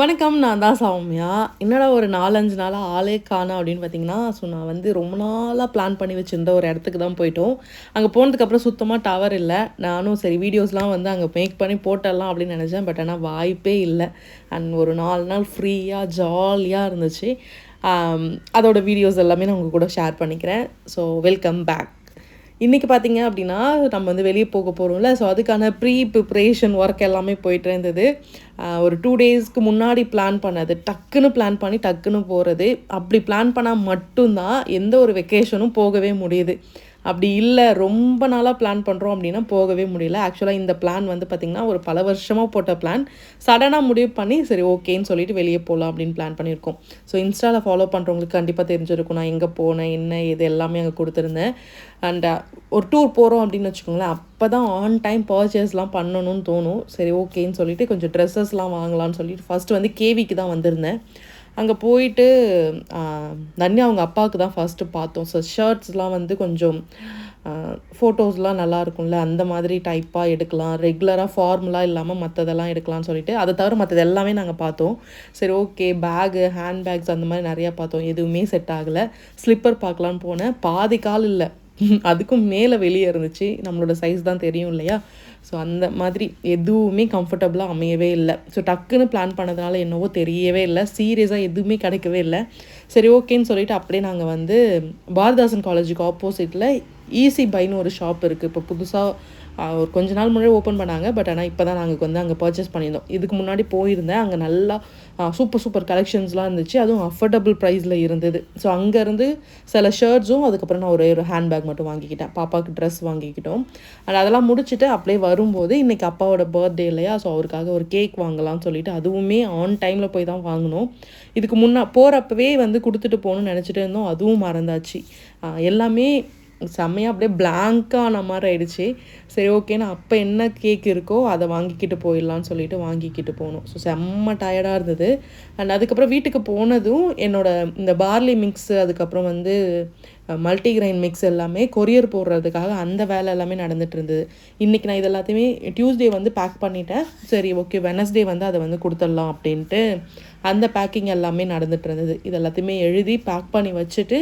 வணக்கம். நான் தான் சௌமியா. என்னடா ஒரு 4, 5 நாளா ஆளே காணோம் அப்படின்னு பார்த்தீங்கன்னா, நான் வந்து ரொம்ப நாளா பிளான் பண்ணி வச்சிருந்த ஒரு இடத்துக்கு தான் போயிட்டோம். அங்க போனதுக்கப்புறம் சுத்தமா டவர் இல்ல. நானும் சரி வீடியோஸ்லாம் வந்து அங்க மேக் பண்ணி போட்டுடலாம் அப்படின்னு நெனச்சேன். பட் ஆனா வாய்ப்பே இல்ல. அண்ட் ஒரு 4 நாள் ஃப்ரீயா, ஜாலியா இருந்துச்சு. ஆம், அதோட வீடியோஸ் எல்லாமே நான் உங்க கூட ஷேர் பண்ணிக்கிறேன். So welcome back. இன்னைக்கு பார்த்தீங்க அப்படின்னா, நம்ம வந்து வெளிய போக போறோம்ல. ஸோ அதுக்கான ப்ரிப்பரேஷன் ஒர்க் எல்லாமே போயிட்டு இருந்தது. ஒரு 2 டேஸ்க்கு முன்னாடி பிளான் பண்ணது. டக்குன்னு பிளான் பண்ணி டக்குன்னு போறது. அப்படி பிளான் பண்ணா மட்டும் தான் எந்த ஒரு வெக்கேஷனும் போகவே முடியுது. அப்படி இல்ல, ரொம்ப நாளா பிளான் பண்றோம் அப்படின்னா போகவே முடியல. ஆக்சுவலா இந்த பிளான் வந்து பார்த்தீங்கன்னா, ஒரு பல வருஷமா போட்ட பிளான். சடனா முடிவு பண்ணி சரி ஓகேன்னு சொல்லிட்டு வெளிய போலாம் அப்படின்னு பிளான் பண்ணியிருக்கோம். ஸோ இன்ஸ்டால ஃபாலோ பண்றவங்களுக்கு கண்டிப்பா தெரிஞ்சிருக்கும். நான் எங்க போனேன், என்ன ஏது எல்லாமே அங்க குடுத்துருந்தேன். அண்ட் ஒரு டூர் போறோம் அப்படின்னு வச்சுக்கோங்களேன், அப்பதான் ஆன் டைம் பர்ச்சேஸ்லாம் பண்ணணும்னு தோணும். சரி ஓகேன்னு சொல்லிட்டு கொஞ்சம் ட்ரெஸ்ஸஸ்லாம் வாங்கலாம்னு சொல்லிட்டு ஃபர்ஸ்ட் வந்து கேவிக்கு தான் வந்திருந்தேன். அங்க போயிட்டு அ தன்யா அவங்க அப்பாவுக்கு தான் ஃபர்ஸ்ட்டு பார்த்தோம். ஸோ ஷர்ட்ஸ்லாம் வந்து கொஞ்சம் அ ஃபோட்டோஸ்லாம் நல்லாருக்கும்ல, அந்த மாதிரி டைப்பா எடுக்கலாம். ரெகுலரா ஃபார்மலா இல்லாம மத்ததெல்லாம் எடுக்கலாம்னு சொல்லிட்டு, அத தவிர மத்தது எல்லாமே நாங்க பார்த்தோம். சரி ஓகே, பேகு, ஹேண்ட் பேக்ஸ் அந்த மாரி நெறையா பார்த்தோம். எதுவுமே செட் ஆகல. ஸ்லிப்பர் பார்க்கலான்னு போனேன். பாதி கால் இல்ல. அதுக்கும் மேல வெளிய இருந்துச்சு. நம்மளோட சைஸ் தான் தெரியும் இல்லையா? ஸோ அந்த மாதிரி எதுவுமே கம்ஃபர்டபுளா அமையவே இல்ல. ஸோ டக்குன்னு பிளான் பண்ணதுனால என்னவோ தெரியவே இல்ல. சீரியஸா எதுவுமே கிடைக்கவே இல்ல. சரி ஓகேன்னு சொல்லிட்டு அப்படியே நாங்க வந்து பாரதிதாசன் காலேஜுக்கு ஆப்போசிட்ல ஈஸி பைன்னு ஒரு ஷாப் இருக்கு. இப்போ புதுசா ஒரு கொஞ்ச நாள் முன்னாடி ஓப்பன் பண்ணாங்க. பட் ஆனா இப்ப தான் நாங்க வந்து அங்க பர்ச்சேஸ் பண்ணியிருந்தோம். இதுக்கு முன்னாடி போயிருந்தேன். அங்க நல்லா சூப்பர் சூப்பர் கலெக்ஷன்ஸ்லாம் இருந்துச்சு. அதுவும் அஃபோர்டபுள் ப்ரைஸ்ல இருந்தது. ஸோ அங்கேருந்து சில ஷர்ட்ஸும், அதுக்கப்புறம் நான் ஒரே ஒரு ஹேண்ட் பேக் மட்டும் வாங்கிக்கிட்டேன். பாப்பாவுக்கு ட்ரெஸ் வாங்கிக்கிட்டோம். அண்ட் அதெல்லாம் முடிச்சுட்டு அப்படியே வரும்போது இன்னைக்கு அப்பாவோட பர்த்டே இல்லையா? ஸோ அவருக்காக ஒரு கேக் வாங்கலாம்னு சொல்லிட்டு அதுவுமே ஆன் டைம்ல போய் தான் வாங்குனோம். இதுக்கு போறப்பவே வந்து குடுத்துட்டு போகணும்னு நெனச்சுட்டு இருந்தோம். அதுவும் மறந்தாச்சு. எல்லாமே செம்மையா அப்படியே பிளாங்க்கா ஆன மாரி ஆயிடுச்சு. சரி ஓகேன்னு அப்ப என்ன கேக் இருக்கோ அத வாங்கிக்கிட்டு போயிடலான்னு சொல்லிட்டு வாங்கிக்கிட்டு போனோம். ஸோ செம்ம டயர்டா இருந்தது. அண்ட் அதுக்கப்புறம் வீட்டுக்கு போனதும் என்னோட இந்த பார்லி மிக்ஸ், அதுக்கப்புறம் வந்து மல்டிகிரெயின் மிக்ஸ் எல்லாமே கொரியர் போடுறதுக்காக அந்த வேலை எல்லாமே நடந்துட்டு இருந்தது. இன்னைக்கு நான் இது எல்லாத்தையுமே டியூஸ்டே வந்து பேக் பண்ணிட்டேன். சரி ஓகே, வெட்னஸ்டே வந்து அத வந்து குடுத்துடலாம் அப்படின்ட்டு அந்த பேக்கிங் எல்லாமே நடந்துட்டு இருந்தது. இது எல்லாத்தையுமே எழுதி பேக் பண்ணி வச்சுட்டு,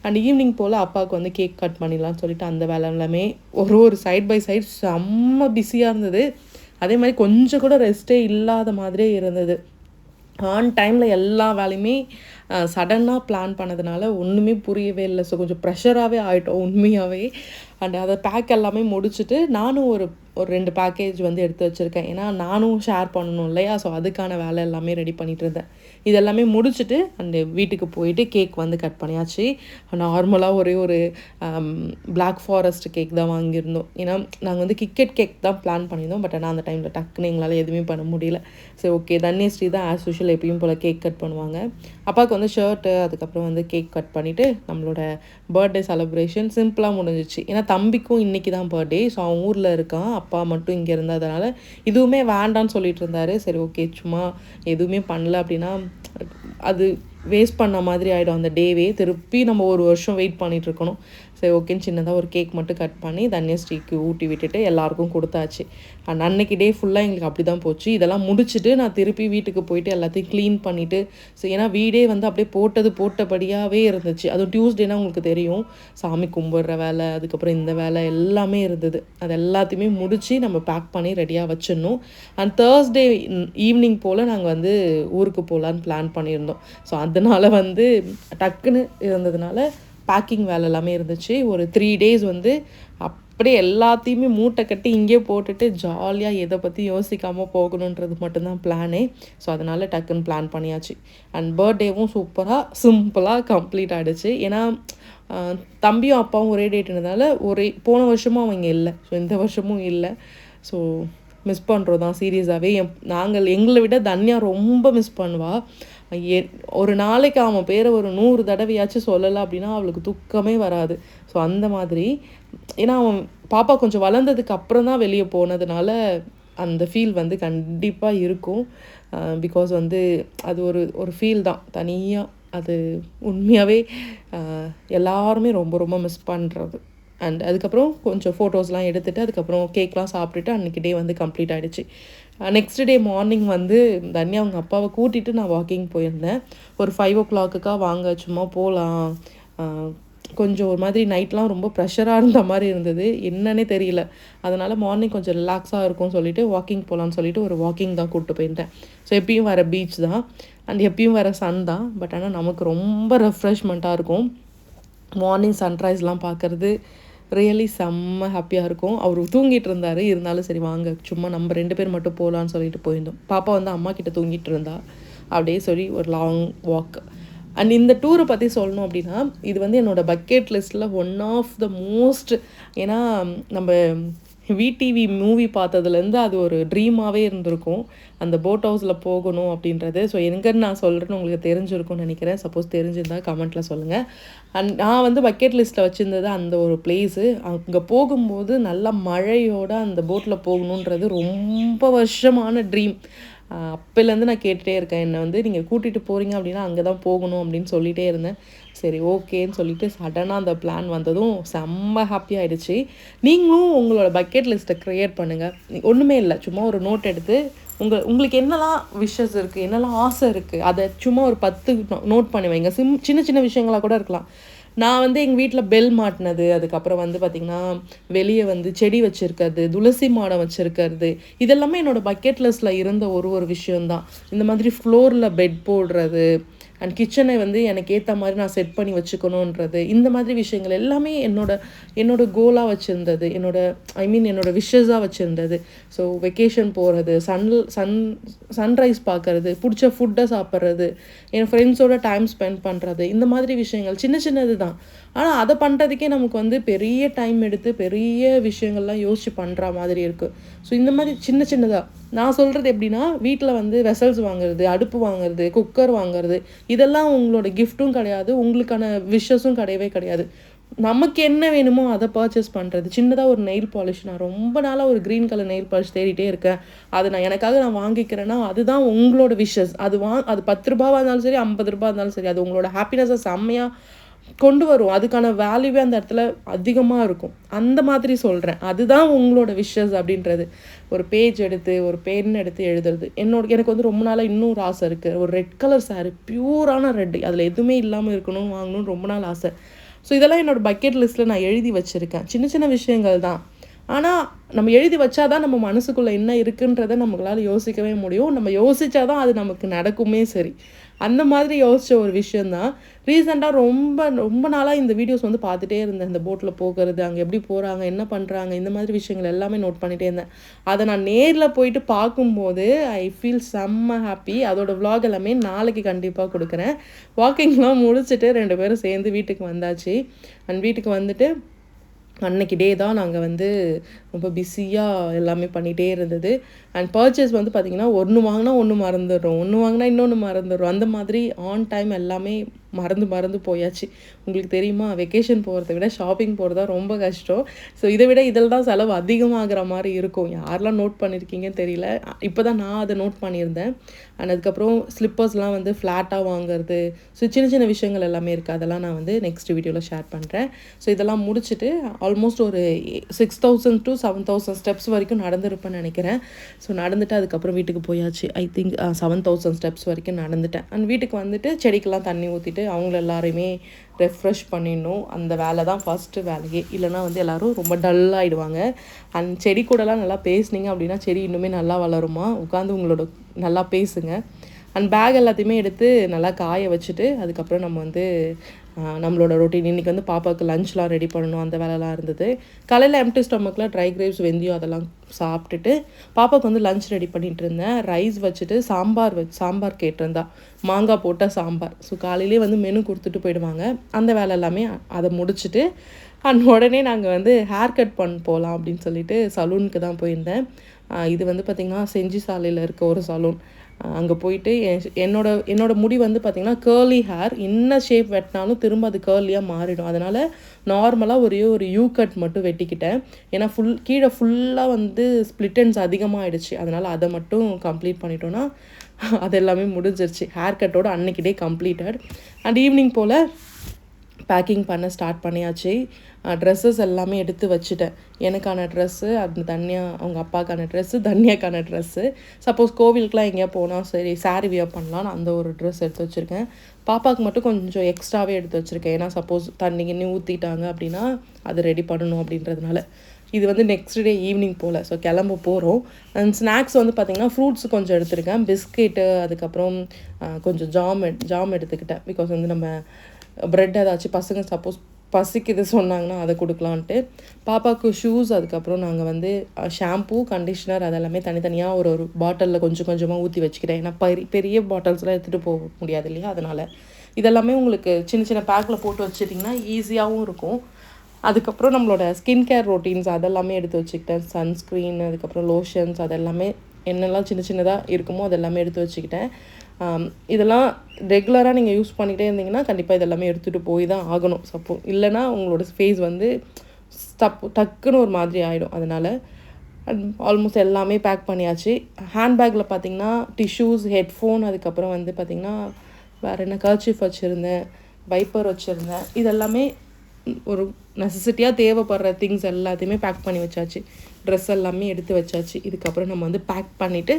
அண்ட் ஈவினிங் போல அப்பாவுக்கு வந்து கேக் கட் பண்ணிடலாம்னு சொல்லிட்டு அந்த வேலை எல்லாமே ஒரு சைட் பை சைட் செம்ம பிஸியா இருந்தது. அதே மாரி கொஞ்சம் கூட ரெஸ்ட்டே இல்லாத மாதிரியே இருந்தது. ஆன் டைம்ல எல்லா வேலையுமே சடனா பிளான் பண்ணதுனால ஒண்ணுமே புரியவே இல்ல. ஸோ கொஞ்சம் ப்ரெஷராவே ஆயிட்டோம் உண்மையாவே. அண்ட் அத பேக் எல்லாமே முடிச்சுட்டு, நானும் ஒரு ஒரு 2 பேக்கேஜ் வந்து எடுத்து வச்சிருக்கேன். ஏன்னா நானும் ஷேர் பண்ணணும் இல்லையா? ஸோ அதுக்கான வேலை எல்லாமே ரெடி பண்ணிட்டு இருந்தேன். இது எல்லாமே முடிச்சுட்டு அண்ட் வீட்டுக்கு போயிட்டு கேக் வந்து கட் பண்ணியாச்சு. நார்மலா ஒரே ஒரு அம் பிளாக் ஃபாரஸ்ட் கேக் தான் வாங்கியிருந்தோம். ஏன்னா நாங்க வந்து கிக்கெட் கேக் தான் பிளான் பண்ணியிருந்தோம். பட் ஆனா அந்த டைம்ல டக்குன்னு எங்களால எதுவுமே பண்ண முடியல. சரி ஓகே, தன்யஸ்ரீ தான் ஆஸ் யூசுவல் எப்பயும் போல கேக் கட் பண்ணுவாங்க. அப்பாவுக்கு வந்து ஷர்ட்டு, அதுக்கப்புறம் வந்து கேக் கட் பண்ணிட்டு நம்மளோட பர்த்டே செலிப்ரேஷன் சிம்பிளா முடிஞ்சிச்சு. ஏன்னா தம்பிக்கும் இன்னைக்கு தான் பர்த்டே. ஸோ அவன் ஊர்ல இருக்கான். அப்பா மட்டும் இங்க இருந்ததுனால இதுவுமே வேண்டான்னு சொல்லிட்டு இருந்தாரு. சரி ஓகே, சும்மா எதுவுமே பண்ணல அப்படின்னா அது வேஸ்ட் பண்ண மாதிரி ஆயிடும் அந்த டேவே. திருப்பி நம்ம ஒரு வருஷம் வெயிட் பண்ணிட்டு இருக்கணும். சரி ஓகேன்னு சின்னதா ஒரு கேக் மட்டும் கட் பண்ணி தன்யஸ்ரீக்கு ஊட்டி விட்டுட்டு எல்லாருக்கும் குடுத்தாச்சு. அண்ட் அன்னைக்கு டே ஃபுல்லா எங்களுக்கு அப்படிதான் போச்சு. இதெல்லாம் முடிச்சுட்டு நான் திருப்பி வீட்டுக்கு போயிட்டு எல்லாத்தையும் கிளீன் பண்ணிட்டு, ஸோ ஏன்னா வீடே வந்து அப்படியே போட்டபடியாவே இருந்துச்சு. அதுவும் டியூஸ்டேனா உங்களுக்கு தெரியும். சாமி கும்பிடுற வேலை, அதுக்கப்புறம் இந்த வேலை எல்லாமே இருந்தது. அது எல்லாத்தையுமே முடிச்சு நம்ம பேக் பண்ணி ரெடியா வச்சிடணும். அண்ட் தேர்ஸ்டே ஈவினிங் போல நாங்க வந்து ஊருக்கு போலான்னு பிளான் பண்ணியிருந்தோம். ஸோ அதனால வந்து டக்குன்னு இருந்ததுனால பேக்கிங் வேலை எல்லாமே இருந்துச்சு. ஒரு 3 டேஸ் வந்து அப்படியே எல்லாத்தையுமே மூட்டை கட்டி இங்கேயே போட்டுட்டு ஜாலியா எத பத்தி யோசிக்காம போகணுன்றது மட்டும் தான் பிளானே. ஸோ அதனால டக்குன்னு பிளான் பண்ணியாச்சு. அண்ட் பர்த்டேவும் சூப்பரா, சிம்பிளா கம்ப்ளீட் ஆயிடுச்சு. ஏன்னா தம்பியும் அப்பாவும் ஒரே டேட்ன்றதுனால போன வருஷமும் அவங்க இல்ல. ஸோ இந்த வருஷமும் இல்ல. ஸோ மிஸ் பண்றோம் தான் சீரியஸாவே. எங்கள விட தன்யா ரொம்ப மிஸ் பண்ணுவா. எ ஒரு நாளைக்கு அவன் பேர ஒரு 100 தடவையாச்சும் சொல்லல அப்படின்னா அவளுக்கு தூக்கமே வராது. ஸோ அந்த மாதிரி. ஏன்னா அவன் பாப்பா கொஞ்சம் வளர்ந்ததுக்கு அப்புறம் தான் வெளிய போனதுனால அந்த ஃபீல் வந்து கண்டிப்பா இருக்கும். பிகாஸ் வந்து அது ஒரு ஒரு ஃபீல் தான் தனியா. அது உண்மையாவே அ எல்லாருமே ரொம்ப ரொம்ப மிஸ் பண்றது. அண்ட் அதுக்கப்புறம் கொஞ்சம் ஃபோட்டோஸ்லாம் எடுத்துட்டு, அதுக்கப்புறம் கேக்லாம் சாப்பிட்டுட்டு அன்னைக்கு டே வந்து கம்ப்ளீட் ஆயிடுச்சு. நெக்ஸ்ட் டே மார்னிங் வந்து தன்யா அவங்க அப்பாவை கூட்டிகிட்டு நான் வாக்கிங் போயிருந்தேன். ஒரு 5 வாங்க சும்மா போகலாம், கொஞ்சம் ஒரு மாதிரி நைட்லாம் ரொம்ப ப்ரெஷராக இருந்த மாதிரி இருந்தது, என்னன்னே தெரியல. அதனால் மார்னிங் கொஞ்சம் ரிலாக்ஸாக இருக்கும்னு சொல்லிட்டு வாக்கிங் போகலான்னு சொல்லிட்டு ஒரு வாக்கிங் தான் கூப்பிட்டு போயிருந்தேன். ஸோ எப்பயும் வர பீச் தான் அண்ட் எப்பயும் வர சன் தான். பட் ஆனால் நமக்கு ரொம்ப ரெஃப்ரெஷ்மெண்ட்டாக இருக்கும். மார்னிங் சன்ரைஸ்லாம் பார்க்குறது ரியலி செம்ம ஹாப்பியாக இருக்கும். அவர் தூங்கிட்டு இருந்தார், இருந்தாலும் சரி வாங்க சும்மா நம்ம 2 பேர் மட்டும் போகலான்னு சொல்லிட்டு போயிருந்தோம். பாப்பா வந்து அம்மா கிட்ட தூங்கிட்டு இருந்தா, அப்படியே சொல்லி ஒரு லாங் வாக். அண்ட் இந்த டூரை பற்றி சொல்லணும் அப்படின்னா, இது வந்து என்னோடய பக்கெட் லிஸ்ட்டில் ஒன் ஆஃப் த மோஸ்ட். ஏன்னா நம்ம விடிவி மூவி பார்த்ததுலேருந்து அது ஒரு ட்ரீமாகவே இருந்திருக்கும், அந்த போட் ஹவுஸில் போகணும் அப்படின்றது. ஸோ எங்கன்னு நான் சொல்கிறேன்னு உங்களுக்கு தெரிஞ்சிருக்கும்னு நினைக்கிறேன். சப்போஸ் தெரிஞ்சிருந்தால் கமெண்ட்டில் சொல்லுங்கள். அண்ட் நான் வந்து பக்கெட் லிஸ்ட்டில் வச்சுருந்தது அந்த ஒரு பிளேஸு. அங்கே போகும்போது நல்லா மழையோடு அந்த போட்டில் போகணுன்றது ரொம்ப வருஷமான ட்ரீம். அப்போலேருந்து நான் கேட்டுகிட்டே இருக்கேன், என்னை வந்து நீங்கள் கூட்டிகிட்டு போகிறீங்க அப்படின்னா அங்கே தான் போகணும் அப்படின்னு சொல்லிகிட்டே இருந்தேன். சரி ஓகேன்னு சொல்லிவிட்டு சடனாக அந்த பிளான் வந்ததும் செம்ம ஹாப்பி ஆகிடுச்சு. நீங்களும் உங்களோட பக்கெட் லிஸ்ட்டை க்ரியேட் பண்ணுங்கள். ஒன்றுமே இல்லை, சும்மா ஒரு நோட் எடுத்து உங்களுக்கு என்னெல்லாம் விஷஸ் இருக்குது, என்னெல்லாம் ஆசை இருக்குது, அதை சும்மா ஒரு 10 நோட் பண்ணி வைங்க. சின்ன சின்ன விஷயங்களாக கூட இருக்கலாம். நான் வந்து எங்கள் வீட்டில் பெல் மாட்டினது, அதுக்கப்புறம் வந்து பார்த்திங்கன்னா வெளியே வந்து செடி வச்சுருக்கிறது, துளசி மாடம் வச்சுருக்கிறது, இதெல்லாமே என்னோடய பக்கெட் லிஸ்ட்டில் இருந்த ஒரு விஷயந்தான். இந்த மாதிரி ஃப்ளோரில் பெட் போடுறது அண்ட் கிச்சனை வந்து எனக்கு ஏற்ற மாதிரி நான் செட் பண்ணி வச்சுக்கணுன்றது, இந்த மாதிரி விஷயங்கள் எல்லாமே என்னோட கோலாக வச்சுருந்தது, என்னோடய விஷஸாக வச்சுருந்தது. ஸோ வெக்கேஷன் போகிறது, சன்ரைஸ் பார்க்குறது, பிடிச்ச ஃபுட்டை சாப்பிட்றது, என் ஃப்ரெண்ட்ஸோட டைம் ஸ்பெண்ட் பண்ணுறது, இந்த மாதிரி விஷயங்கள் சின்ன சின்னது தான். ஆனால் அதை பண்ணுறதுக்கே நமக்கு வந்து பெரிய டைம் எடுத்து பெரிய விஷயங்கள்லாம் யோசித்து பண்ணுற மாதிரி இருக்குது. ஸோ இந்த மாதிரி சின்ன சின்னதாக நான் சொல்கிறது எப்படின்னா, வீட்டில் வந்து வெசல்ஸ் வாங்குறது, அடுப்பு வாங்குறது, குக்கர் வாங்குறது, இதெல்லாம் உங்களோட கிஃப்ட்டும் கிடையாது, உங்களுக்கான விஷஸும் கிடையவே கிடையாது. நமக்கு என்ன வேணுமோ அதை பர்ச்சேஸ் பண்ணுறது. சின்னதாக ஒரு நெயில் பாலிஷ், நான் ரொம்ப நாளாக ஒரு க்ரீன் கலர் நெயில் பாலிஷ் தேடிட்டே இருக்கேன், அது எனக்காக நான் வாங்கிக்கிறேன்னா அதுதான் உங்களோட விஷஸ். அது 10 ரூபாவாக இருந்தாலும் சரி, 50 ரூபா இருந்தாலும் சரி, அது உங்களோட ஹாப்பினஸை செம்மையாக கொண்டு வரும். அதுக்கான வேல்யூவே அந்த இடத்துல அதிகமாக இருக்கும். அந்த மாதிரி சொல்கிறேன், அதுதான் உங்களோட விஷஸ் அப்படின்றது. ஒரு பேஜ் எடுத்து ஒரு பென் எடுத்து எழுதுறது. எனக்கு வந்து ரொம்ப நாளாக இன்னும் ஒரு ஆசை இருக்குது, ஒரு ரெட் கலர் சாரீ, பியூரான ரெட், அதில் எதுவுமே இல்லாமல் இருக்கணும்னு வாங்கணும்னு ரொம்ப நாள் ஆசை. ஸோ இதெல்லாம் என்னோடய பக்கெட் லிஸ்ட்டில் நான் எழுதி வச்சுருக்கேன். சின்ன சின்ன விஷயங்கள் தான், ஆனால் நம்ம எழுதி வச்சாதான் நம்ம மனசுக்குள்ளே என்ன இருக்குன்றதை நம்மளால் யோசிக்கவே முடியும். நம்ம யோசித்தாதான் அது நமக்கு நடக்குமே. சரி, அந்த மாதிரி யோசித்த ஒரு விஷயந்தான். ரீசெண்டாக ரொம்ப நாளாக இந்த வீடியோஸ் வந்து பார்த்துட்டே இருந்தேன். இந்த போட்டில் போகிறது, அங்கே எப்படி போகிறாங்க, என்ன பண்ணுறாங்க, இந்த மாதிரி விஷயங்கள் எல்லாமே நோட் பண்ணிகிட்டே இருந்தேன். அதை நான் நேரில் போயிட்டு பார்க்கும்போது ஐ ஃபீல் செம்ம ஹாப்பி. அதோட விலாக் எல்லாமே நாளைக்கு கண்டிப்பாக கொடுக்குறேன். வாக்கிங்லாம் முடிச்சுட்டு 2 பேரும் சேர்ந்து வீட்டுக்கு வந்தாச்சு. அண்ட் வீட்டுக்கு வந்துட்டு அன்னைக்கு டே தான் நாங்கள் வந்து ரொம்ப பிஸியாக எல்லாமே பண்ணிகிட்டே இருந்தது. அண்ட் பர்ச்சேஸ் வந்து பார்த்திங்கன்னா, ஒன்று வாங்கினா ஒன்று மறந்துடுறோம், ஒன்று வாங்கினா இன்னொன்று மறந்துடுறோம். அந்த மாதிரி ஆன் டைம் எல்லாமே மறந்து போயாச்சு. உங்களுக்கு தெரியுமா, வெக்கேஷன் போகிறத விட ஷாப்பிங் போகிறது தான் ரொம்ப கஷ்டம். ஸோ இதை விட இதில் தான் செலவு அதிகமாகிற மாதிரி இருக்கும். யாரெல்லாம் நோட் பண்ணியிருக்கீங்கன்னு தெரியல, இப்போ தான் நான் அதை நோட் பண்ணியிருந்தேன். அண்ட் அதுக்கப்புறம் ஸ்லிப்பர்ஸ்லாம் வந்து ஃப்ளாட்டாக வாங்குறது, ஸோ சின்ன சின்ன விஷயங்கள் எல்லாமே இருக்குது. அதெல்லாம் நான் வந்து நெக்ஸ்ட் வீடியோவில் ஷேர் பண்ணுறேன். ஸோ இதெல்லாம் முடிச்சுட்டு ஆல்மோஸ்ட் ஒரு 6000 to 7000 ஸ்டெப்ஸ் வரைக்கும் நடந்திருப்பேன்னு நினைக்கிறேன். ஸோ நடந்துட்டு அதுக்கப்புறம் வீட்டுக்கு போயாச்சு. ஐ திங்க் 7000 ஸ்டெப்ஸ் வரைக்கும் நடந்துட்டேன். அண்ட் வீட்டுக்கு வந்துட்டு செடிக்கெல்லாம் தண்ணி ஊற்றிட்டு அவங்கள எல்லாரையுமே ரெஃப்ரெஷ் பண்ணிடணும். அந்த வேலை தான் ஃபஸ்ட்டு வேலையே. இல்லைனா வந்து எல்லோரும் ரொம்ப டல்லாகிடுவாங்க. அண்ட் செடி கூடலாம் நல்லா பேசுனீங்க அப்படின்னா செடி இன்னுமே நல்லா வளருமா. உட்காந்து உங்களோட நல்லா பேசுங்க. அண்ட் பேக் எல்லாத்தையுமே எடுத்து நல்லா காய வச்சுட்டு அதுக்கப்புறம் நம்ம வந்து நம்மளோட ரொட்டீன். இன்றைக்கி வந்து பாப்பாவுக்கு லஞ்ச்லாம் ரெடி பண்ணணும், அந்த வேலைலாம் இருந்தது. காலையில் எம்டி ஸ்டொமக்கில் ட்ரை கிரேப்ஸ், வெந்தயம் அதெல்லாம் சாப்பிட்டுட்டு பாப்பாவுக்கு வந்து லஞ்ச் ரெடி பண்ணிகிட்டு இருந்தேன். ரைஸ் வச்சுட்டு சாம்பார் கேட்டிருந்தா, மாங்காய் போட்ட சாம்பார். ஸோ காலையிலே வந்து மெனு கொடுத்துட்டு போயிடுவாங்க. அந்த வேலை எல்லாமே அதை முடிச்சுட்டு அண்ட் உடனே நாங்கள் வந்து ஹேர் கட் போகலாம் அப்படின்னு சொல்லிட்டு சலூனுக்கு தான் போயிருந்தேன். இது வந்து பார்த்திங்கன்னா செஞ்சி சாலையில் இருக்க ஒரு சலூன். அங்கே போயிட்டு என்னோட முடி வந்து பார்த்திங்கன்னா கேர்லி ஹேர், என்ன ஷேப் வெட்டினாலும் திரும்ப அது கேர்லியாக மாறிடும். அதனால் நார்மலாக ஒரு யூ கட் மட்டும் வெட்டிக்கிட்டேன். ஏன்னா கீழே ஃபுல்லாக வந்து ஸ்ப்ளிட் எண்ட்ஸ் அதிகமாகிடுச்சு. அதனால் அதை மட்டும் கம்ப்ளீட் பண்ணிட்டோன்னா அது எல்லாமே முடிஞ்சிருச்சு. ஹேர் கட்டோட அன்னைக்கு டே கம்ப்ளீட்டட். அண்ட் ஈவினிங் போல் பேக்கிங் பண்ண ஸ்டார்ட் பண்ணியாச்சு. ட்ரெஸ்ஸஸ் எல்லாமே எடுத்து வச்சுட்டேன். எனக்கான ட்ரெஸ்ஸு, அது தன்யா அவங்க அப்பாக்கான ட்ரெஸ்ஸு, தன்யாக்கான ட்ரெஸ்ஸு. சப்போஸ் கோவிலுக்குலாம் எங்கேயா போனால் சரி சாரீ வியர் பண்ணலான்னு அந்த ஒரு ட்ரெஸ் எடுத்து வச்சுருக்கேன். பாப்பாவுக்கு மட்டும் கொஞ்சம் எக்ஸ்ட்ராவே எடுத்து வச்சுருக்கேன். ஏன்னா சப்போஸ் தண்ணி கிண்ணி ஊற்றிட்டாங்க அப்படின்னா அது ரெடி பண்ணணும் அப்படின்றதுனால. இது வந்து நெக்ஸ்ட் டே ஈவினிங் போல். ஸோ கிளம்ப போகிறோம். அண்ட் ஸ்நாக்ஸ் வந்து பார்த்திங்கன்னா ஃப்ரூட்ஸ் கொஞ்சம் எடுத்துருக்கேன். பிஸ்கெட்டு, அதுக்கப்புறம் கொஞ்சம் ஜாம் எடுத்துக்கிட்டேன். பிகாஸ் வந்து நம்ம ப்ரெட் ஏதாச்சும் பசங்க சப்போஸ் பசிக்குது சொன்னாங்கன்னா அதை கொடுக்கலான்ட்டு. பாப்பாவுக்கு ஷூஸ், அதுக்கப்புறம் நாங்கள் வந்து ஷாம்பூ, கண்டிஷ்னர் அதெல்லாமே தனித்தனியாக ஒரு பாட்டிலில் கொஞ்சம் கொஞ்சமாக ஊற்றி வச்சுக்கிறேன். ஏன்னா பெரிய பாட்டில்ஸ்லாம் எடுத்துகிட்டு போக முடியாது இல்லையா, அதனால் இதெல்லாமே உங்களுக்கு சின்ன சின்ன பேக்கில் போட்டு வச்சிட்டிங்கன்னா ஈஸியாகவும் இருக்கும். அதுக்கப்புறம் நம்மளோட ஸ்கின் கேர் ரொட்டீன்ஸ் அதெல்லாமே எடுத்து வச்சுக்கிட்டேன். சன்ஸ்க்ரீன், அதுக்கப்புறம் லோஷன்ஸ், அதெல்லாமே என்னெல்லாம் சின்ன சின்னதாக இருக்குமோ அதெல்லாமே எடுத்து வச்சுக்கிட்டேன். இதெல்லாம் ரெகுலராக நீங்கள் யூஸ் பண்ணிகிட்டே இருந்தீங்கன்னா கண்டிப்பாக இதெல்லாமே எடுத்துகிட்டு போய் தான் ஆகணும். இல்லைனா உங்களோட ஃபேஸ் வந்து டக்குன்னு ஒரு மாதிரி ஆகிடும். அதனால் ஆல்மோஸ்ட் எல்லாமே பேக் பண்ணியாச்சு. ஹேண்ட்பேக்கில் பார்த்திங்கன்னா டிஷ்யூஸ், ஹெட்ஃபோன், அதுக்கப்புறம் வந்து பார்த்திங்கன்னா வேறு என்ன கர்ச்சீஃப் வச்சுருந்தேன், வைப்பர் வச்சுருந்தேன். இதெல்லாமே ஒரு நெசசிட்டியாக தேவைப்படுற திங்ஸ் எல்லாத்தையுமே பேக் பண்ணி வச்சாச்சு. ட்ரெஸ் எல்லாமே எடுத்து வச்சாச்சு. இதுக்கப்புறம் நம்ம வந்து பேக் பண்ணிவிட்டு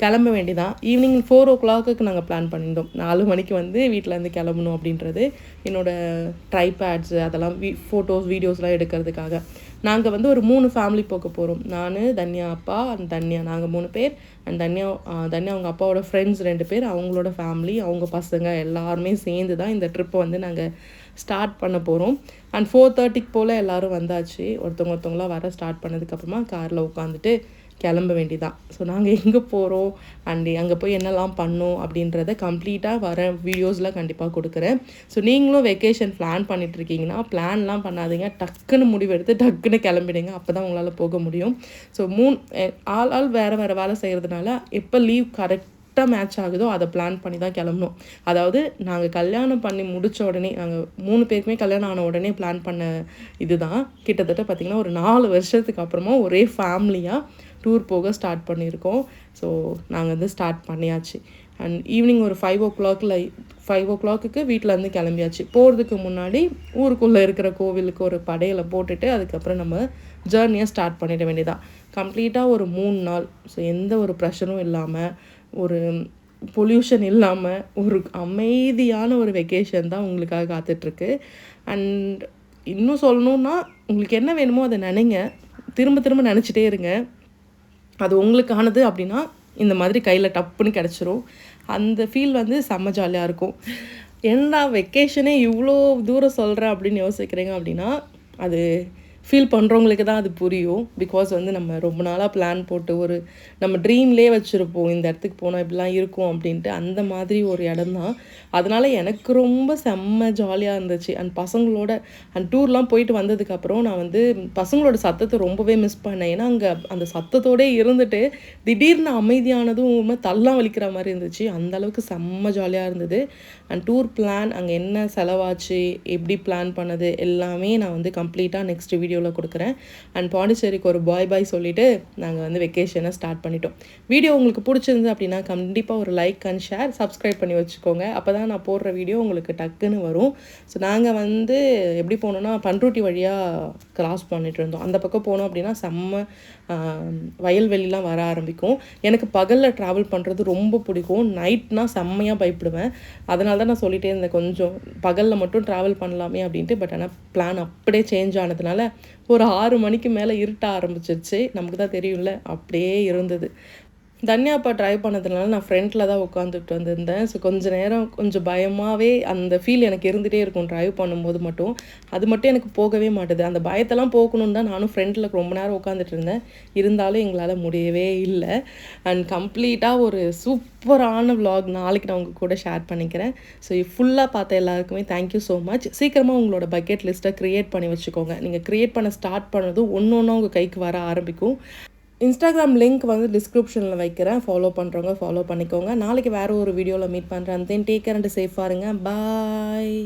கிளம்ப வேண்டியதான். ஈவினிங் 4 o'clock நாங்கள் பிளான் பண்ணியிருந்தோம். 4 மணிக்கு வந்து வீட்டிலேருந்து கிளம்பணும் அப்படின்றது. என்னோடய ட்ரைபேட்ஸு அதெல்லாம் ஃபோட்டோஸ் வீடியோஸ்லாம் எடுக்கிறதுக்காக. நாங்கள் வந்து ஒரு 3 ஃபேமிலி போக போகிறோம். நான், தன்யா அப்பா அண்ட் தன்யா, நாங்கள் 3 பேர். அண்ட் தன்யா அவங்க அப்பாவோட ஃப்ரெண்ட்ஸ் 2 பேர், அவங்களோட ஃபேமிலி, அவங்க பசங்க எல்லாருமே சேர்ந்து தான் இந்த ட்ரிப்பை வந்து நாங்கள் ஸ்டார்ட் பண்ண போகிறோம். அண்ட் 4:30 போல் எல்லோரும் வந்தாச்சு. ஒருத்தவங்களாம் வர ஸ்டார்ட் பண்ணதுக்கப்புறமா காரில் உட்காந்துட்டு கிளம்ப வேண்டியதான். ஸோ நாங்கள் எங்கே போகிறோம் அண்ட் அங்கே போய் என்னெல்லாம் பண்ணோம் அப்படின்றத கம்ப்ளீட்டாக வர வீடியோஸில் கண்டிப்பாக கொடுக்குறேன். ஸோ நீங்களும் வெக்கேஷன் பிளான் பண்ணிகிட்ருக்கீங்கன்னா பிளான்லாம் பண்ணாதீங்க, டக்குன்னு முடிவெடுத்து டக்குன்னு கிளம்பிடுங்க. அப்போ தான் உங்களால் போக முடியும். ஸோ ஆள் வேறு வேலை செய்கிறதுனால எப்போ லீவ் கரெக்டாக மேட்ச் ஆகுதோ அதை பிளான் பண்ணி தான் கிளம்பணும். அதாவது நாங்கள் கல்யாணம் பண்ணி முடித்த உடனே, நாங்கள் 3 பேருக்குமே கல்யாணம் ஆன உடனே பிளான் பண்ண இது தான். கிட்டத்தட்ட பார்த்திங்கன்னா ஒரு 4 வருஷத்துக்கு அப்புறமா ஒரே ஃபேமிலியாக டூர் போக ஸ்டார்ட் பண்ணியிருக்கோம். ஸோ நாங்கள் வந்து ஸ்டார்ட் பண்ணியாச்சு. அண்ட் ஈவினிங் ஒரு 5 o'clock வீட்டிலேருந்து கிளம்பியாச்சு. போகிறதுக்கு முன்னாடி ஊருக்குள்ளே இருக்கிற கோவிலுக்கு ஒரு படையலை போட்டுட்டு அதுக்கப்புறம் நம்ம ஜேர்னியை ஸ்டார்ட் பண்ணிட வேண்டியதான். கம்ப்ளீட்டாக ஒரு 3 நாள். ஸோ எந்த ஒரு ப்ரெஷரும் இல்லாமல், ஒரு பொல்யூஷன் இல்லாமல், ஒரு அமைதியான ஒரு வெக்கேஷன் தான் உங்களுக்காக காத்துட்ருக்கு. அண்ட் இன்னும் சொல்லணுன்னா, உங்களுக்கு என்ன வேணுமோ அதை நினைங்க, திரும்ப திரும்ப நினச்சிட்டே இருங்க. அது உங்களுக்கானது அப்படின்னா இந்த மாதிரி கையில் டப்புன்னு கிடச்சிரும். அந்த ஃபீல் வந்து செம்ம ஜாலியாக இருக்கும். ஏன்னா வெக்கேஷனே இவ்வளோ தூரம் சொல்கிறேன் அப்படின்னு யோசிக்கிறீங்க அப்படின்னா அது ஃபீல் பண்ணுறவங்களுக்கு தான் அது புரியும். பிகாஸ் வந்து நம்ம ரொம்ப நாளாக பிளான் போட்டு ஒரு நம்ம ட்ரீம்லேயே வச்சுருப்போம், இந்த இடத்துக்கு போனால் இப்படிலாம் இருக்கும் அப்படின்ட்டு. அந்த மாதிரி ஒரு இடம் தான். அதனால் எனக்கு ரொம்ப செம்ம ஜாலியாக இருந்துச்சு. அண்ட் பசங்களோட டூர்லாம் போயிட்டு வந்ததுக்கப்புறம் நான் வந்து பசங்களோட சத்தத்தை ரொம்பவே மிஸ் பண்ணேன். ஏன்னா அங்கே அந்த சத்தத்தோடே இருந்துட்டு திடீர்னு அமைதியானதும் தள்ளலாம் வலிக்கிற மாதிரி இருந்துச்சு. அந்தளவுக்கு செம்ம ஜாலியாக இருந்தது. அண்ட் டூர் பிளான், அங்கே என்ன செலவாச்சு, எப்படி பிளான் பண்ணது எல்லாமே நான் வந்து கம்ப்ளீட்டாக நெக்ஸ்ட் வீடியோவில் கொடுக்குறேன். அண்ட் பாண்டிச்சேரிக்கு ஒரு பாய் சொல்லிவிட்டு நாங்கள் வந்து வெக்கேஷனை ஸ்டார்ட் பண்ணிட்டோம். வீடியோ உங்களுக்கு பிடிச்சிருந்து அப்படின்னா கண்டிப்பாக ஒரு லைக் அண்ட் ஷேர், சப்ஸ்கிரைப் பண்ணி வச்சுக்கோங்க. அப்போ தான் நான் போடுற வீடியோ உங்களுக்கு டக்குன்னு வரும். ஸோ நாங்கள் வந்து எப்படி போனோன்னா பண்ருட்டி வழியாக கிராஸ் பண்ணிட்டு இருந்தோம். அந்த பக்கம் போனோம் அப்படின்னா செம்ம வயல்வெளிலாம் வர ஆரம்பிக்கும். எனக்கு பகலில் ட்ராவல் பண்ணுறது ரொம்ப பிடிக்கும். நைட்னால் செம்மையாக பயப்படுவேன். அதனால தான் நான் சொல்லிகிட்டே இருந்தேன் கொஞ்சம் பகலில் மட்டும் ட்ராவல் பண்ணலாமே அப்படின்ட்டு. பட் ஆனால் பிளான் அப்படியே சேஞ்ச் ஆனதுனால ஒரு 6 மணிக்கு மேலே இருட்ட ஆரம்பிச்சிருச்சு. நமக்கு தான் தெரியும்ல, அப்படியே இருந்தது. தன்யா அப்பா ட்ரைவ் பண்ணதுனால நான் ஃப்ரண்ட்டில் தான் உட்காந்துட்டு வந்திருந்தேன். ஸோ கொஞ்சம் நேரம் கொஞ்சம் பயமாகவே அந்த ஃபீல் எனக்கு இருந்துகிட்டே இருக்கும் ட்ரைவ் பண்ணும்போது மட்டும். அது மட்டும் எனக்கு போகவே மாட்டுது. அந்த பயத்தெல்லாம் போகணுன்னு தான் நானும் ஃப்ரண்ட்டில் ரொம்ப நேரம் உட்காந்துட்டு இருந்தேன். இருந்தாலும் எங்களால் முடியவே இல்லை. அண்ட் கம்ப்ளீட்டாக ஒரு சூப்பரான விலாக் நாளைக்கு நான் உங்கள் கூட ஷேர் பண்ணிக்கிறேன். ஸோ ஃபுல்லாக பார்த்த எல்லாருக்குமே தேங்க்யூ ஸோ மச். சீக்கிரமாக உங்களோட பக்கெட் லிஸ்ட்டை க்ரியேட் பண்ணி வச்சுக்கோங்க. நீங்கள் க்ரியேட் பண்ண ஸ்டார்ட் பண்ணதும் ஒன்று ஒன்றா உங்கள் கைக்கு வர ஆரம்பிக்கும். இன்ஸ்டாகிராம் லிங்க் வந்து டிஸ்கிரிப்ஷனில் வைக்கிறேன். ஃபாலோ பண்ணுறவங்க ஃபாலோ பண்ணிக்கோங்க. நாளைக்கு வேறு ஒரு வீடியோவில் மீட் பண்ணுறேன். தென் டேக் கேர் அண்ட் சேஃபாக இருங்க. பாய்.